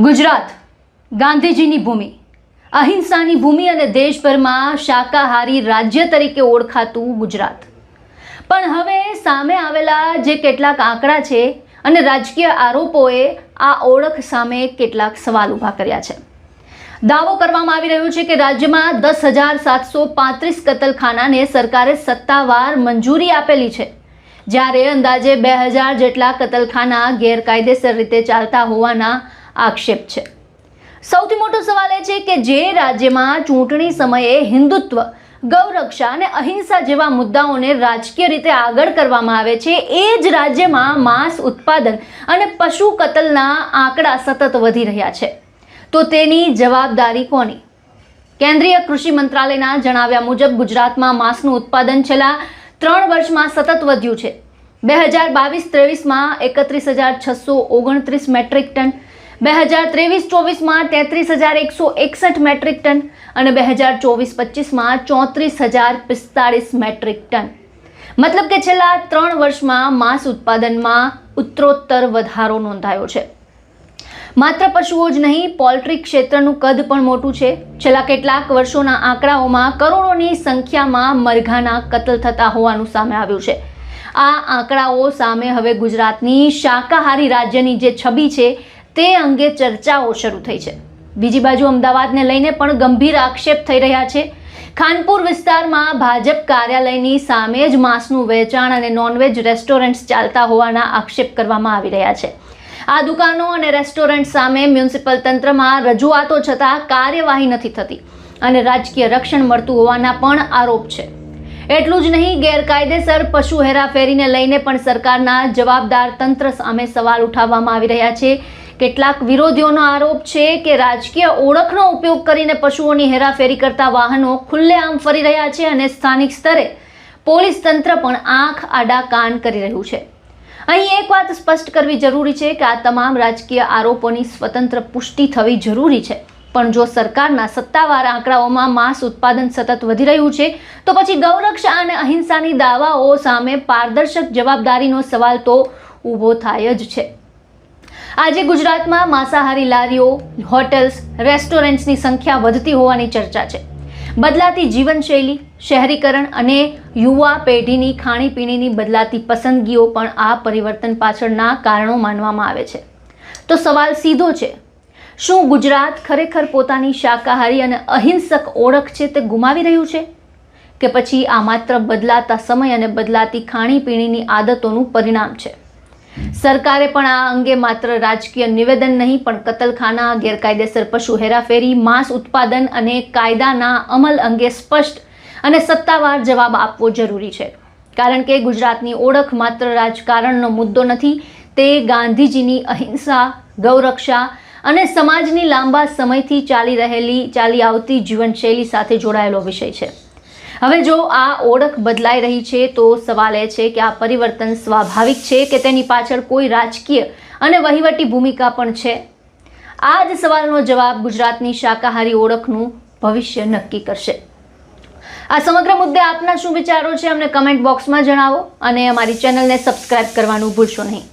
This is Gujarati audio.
ગુજરાત ગાંધીજીની ભૂમિ, અહિંસાની ભૂમિ અને દેશભરમાં શાકાહારી રાજ્ય તરીકે ઓળખાતું ગુજરાત. પણ હવે સામે આવેલા જે કેટલાક આંકડા છે અને રાજકીય આરોપોએ આ ઓળખ સામે કેટલાક સવાલ ઊભા કર્યા છે. દાવો કરવામાં આવી રહ્યો છે કે રાજ્યમાં 10,735 કતલખાનાને સરકારે સત્તાવાર મંજૂરી આપેલી છે, જ્યારે અંદાજે 2,000 જેટલા કતલખાના ગેરકાયદેસર રીતે ચાલતા હોવાના આક્ષેપ છે. સૌથી મોટો સવાલ એ છે કે જે રાજ્યમાં ચૂંટણી સમયે હિન્દુત્વ, ગૌરક્ષા અને અહિંસા જેવા મુદ્દાઓને રાજકીય રીતે આગળ કરવામાં આવે છે, એ જ રાજ્યમાં માંસ ઉત્પાદન અને પશુ કતલના આંકડા સતત વધી રહ્યા છે. તો તેની જવાબદારી કોની? કેન્દ્રીય કૃષિ મંત્રાલયના જણાવ્યા મુજબ ગુજરાતમાં માંસનું ઉત્પાદન છેલ્લા 3 વર્ષમાં સતત વધ્યું છે. 2022-23માં 31,629 મેટ્રિક ટન, 2023-24માં 33,161 મેટ્રિક ટન અને 2024-25માં 34,045 મેટ્રિક ટન. મતલબ કે છેલ્લા 3 વર્ષમાં માંસ ઉત્પાદનમાં ઉત્તરોત્તર વધારો નોંધાયો છે. માત્ર પશુઓ જ નહીં, પોલ્ટ્રી ક્ષેત્રનું કદ પણ મોટું છે. છેલ્લા કેટલાક વર્ષોના આંકડાઓમાં કરોડોની સંખ્યામાં મરઘાના કતલ થતા હોવાનું સામે આવ્યું છે. આ આંકડાઓ સામે હવે ગુજરાતની શાકાહારી રાજ્યની જે છબી છે તે અંગે ચર્ચાઓ શરૂ થઈ છે. બીજી બાજુ અમદાવાદને લઈને પણ ગંભીર આક્ષેપ થઈ રહ્યા છે. ખાનપુર વિસ્તારમાં ભાજપ કાર્યાલયની સામે જ માંસનું વેચાણ અને નોનવેજ રેસ્ટોરન્ટ્સ ચાલતા હોવાના આક્ષેપ કરવામાં આવી રહ્યા છે. આ દુકાનો અને રેસ્ટોરન્ટ સામે મ્યુનિસિપલ તંત્રમાં રજૂઆતો છતાં કાર્યવાહી નથી થતી અને રાજકીય રક્ષણ મળતું હોવાના પણ આરોપ છે. એટલું જ નહીં, ગેરકાયદેસર પશુ હેરાફેરીને લઈને પણ સરકારના જવાબદાર તંત્ર સામે સવાલ ઉઠાવવામાં આવી રહ્યા છે. કેટલાક વિરોધીઓનો આરોપ છે કે રાજકીય ઓળખનો ઉપયોગ કરીને પશુઓની હેરાફેરી કરતા વાહનો ખુલ્લેઆમ ફરી રહ્યા છે અને સ્થાનિક સ્તરે પોલીસ તંત્ર પણ આંખ આડા કાન કરી રહ્યું છે. અહીં એક વાત સ્પષ્ટ કરવી જરૂરી છે કે આ તમામ રાજકીય આરોપોની સ્વતંત્ર પુષ્ટિ થવી જરૂરી છે. પણ જો સરકારના સત્તાવાર આંકડાઓમાં માંસ ઉત્પાદન સતત વધી રહ્યું છે, તો પછી ગૌરક્ષા અને અહિંસાની દાવાઓ સામે પારદર્શક જવાબદારીનો સવાલ તો ઊભો થાય જ છે. આજે ગુજરાતમાં માંસાહારી લારીઓ, હોટેલ્સ, રેસ્ટોરન્ટ્સની સંખ્યા વધતી હોવાની ચર્ચા છે. બદલાતી જીવનશૈલી, શહેરીકરણ અને યુવા પેઢીની ખાણીપીણીની બદલાતી પસંદગીઓ પણ આ પરિવર્તન પાછળના કારણો માનવામાં આવે છે. તો સવાલ સીધો છે, શું ગુજરાત ખરેખર પોતાની શાકાહારી અને અહિંસક ઓળખ છે તે ગુમાવી રહ્યું છે, કે પછી આ માત્ર બદલાતા સમય અને બદલાતી ખાણીપીણીની આદતોનું પરિણામ છે? સરકારે પણ આ અંગે માત્ર રાજકીય નિવેદન નહીં, પણ કતલખાના, ગેરકાયદેસર પશુ હેરાફેરી, માંસ ઉત્પાદન અને કાયદાના અમલ અંગે સ્પષ્ટ અને સત્તાવાર જવાબ આપવો જરૂરી છે. કારણ કે ગુજરાતની ઓળખ માત્ર રાજકારણનો મુદ્દો નથી, તે ગાંધીજીની અહિંસા, ગૌરક્ષા અને સમાજની લાંબા સમયથી ચાલી આવતી જીવનશૈલી સાથે જોડાયેલો વિષય છે. હવે જો આ ઓળખ બદલાઈ રહી છે, તો સવાલ એ છે કે આ પરિવર્તન સ્વાભાવિક છે કે તેની પાછળ કોઈ રાજકીય અને વહીવટી ભૂમિકા પણ છે? આ જ સવાલનો જવાબ ગુજરાતની શાકાહારી ઓળખનું ભવિષ્ય નક્કી કરશે. આ સમગ્ર મુદ્દે આપના શું વિચારો છે અમને કમેન્ટ બોક્સમાં જણાવો અને અમારી ચેનલને સબસ્ક્રાઇબ કરવાનું ભૂલશો નહીં.